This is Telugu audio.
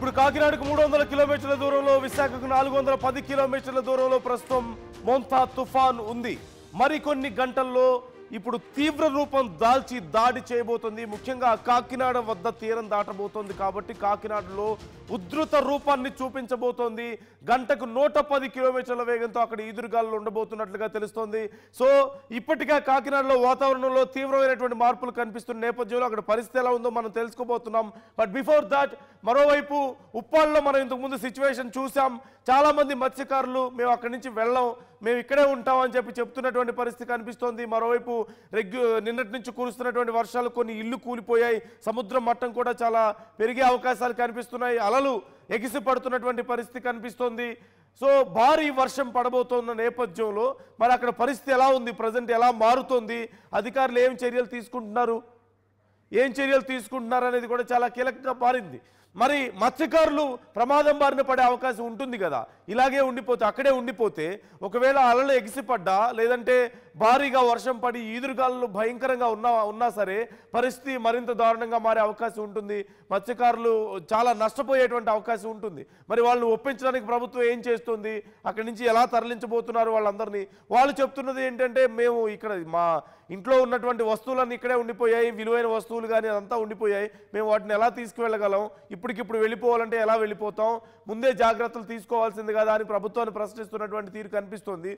ఇప్పుడు కాకినాడకు 300 కిలోమీటర్ల దూరంలో, విశాఖకు 410 కిలోమీటర్ల దూరంలో ప్రస్తుతం మోంతా తుఫాన్ ఉంది. మరికొన్ని గంటల్లో ఇప్పుడు తీవ్ర రూపం దాల్చి దాడి చేయబోతుంది. ముఖ్యంగా కాకినాడ వద్ద తీరం దాటబోతోంది కాబట్టి కాకినాడలో ఉధృత రూపాన్ని చూపించబోతోంది. గంటకు 110 కిలోమీటర్ల వేగంతో అక్కడ ఈదురుగాలు ఉండబోతున్నట్లుగా తెలుస్తోంది. సో ఇప్పటికే కాకినాడలో వాతావరణంలో తీవ్రమైనటువంటి మార్పులు కనిపిస్తున్న నేపథ్యంలో అక్కడ పరిస్థితి ఎలా ఉందో మనం తెలుసుకోబోతున్నాం. బట్ బిఫోర్ దాట్, మరోవైపు ఉప్పాళ్ళలో మనం ఇంతకుముందు సిచ్యువేషన్ చూసాం. చాలా మంది మత్స్యకారులు మేము అక్కడి నుంచి వెళ్ళాం, మేము ఇక్కడే ఉంటామని చెప్తున్నటువంటి పరిస్థితి కనిపిస్తోంది. మరోవైపు నిన్నటి నుంచి కురుస్తున్నటువంటి వర్షాలు కొన్ని ఇల్లు కూలిపోయాయి. సముద్రం మట్టం కూడా చాలా పెరిగే అవకాశాలు కనిపిస్తున్నాయి. అలలు ఎగిసి పడుతున్నటువంటి పరిస్థితి కనిపిస్తోంది. సో భారీ వర్షం పడబోతున్న నేపథ్యంలో మరి అక్కడ పరిస్థితి ఎలా ఉంది, ప్రజెంట్ ఎలా మారుతోంది, అధికారులు ఏం చర్యలు తీసుకుంటున్నారు అనేది కూడా చాలా కీలకంగా మారింది. మరి మత్స్యకారులు ప్రమాదం బారిన పడే అవకాశం ఉంటుంది కదా, ఇలాగే ఉండిపోతే అక్కడే ఉండిపోతే ఒకవేళ అలలు ఎగిసిపడ్డా లేదంటే భారీగా వర్షం పడి ఈదురుగాలు భయంకరంగా ఉన్నా సరే పరిస్థితి మరింత దారుణంగా మారే అవకాశం ఉంటుంది. మత్స్యకారులు చాలా నష్టపోయేటువంటి అవకాశం ఉంటుంది. మరి వాళ్ళని ఒప్పించడానికి ప్రభుత్వం ఏం చేస్తుంది, అక్కడి నుంచి ఎలా తరలించబోతున్నారు వాళ్ళందరినీ? వాళ్ళు చెప్తున్నది ఏంటంటే, మేము ఇక్కడ మా ఇంట్లో ఉన్నటువంటి వస్తువులన్నీ ఇక్కడే ఉండిపోయాయి, విలువైన వస్తువులు కానీ అదంతా ఉండిపోయాయి, మేము వాటిని ఎలా తీసుకువెళ్ళగలం, ఇప్పటికిప్పుడు వెళ్ళిపోవాలంటే ఎలా వెళ్ళిపోతాం, ముందే జాగ్రత్తలు తీసుకోవాల్సింది కదా అని ప్రభుత్వాన్ని ప్రశ్నిస్తున్నటువంటి తీరు కనిపిస్తోంది.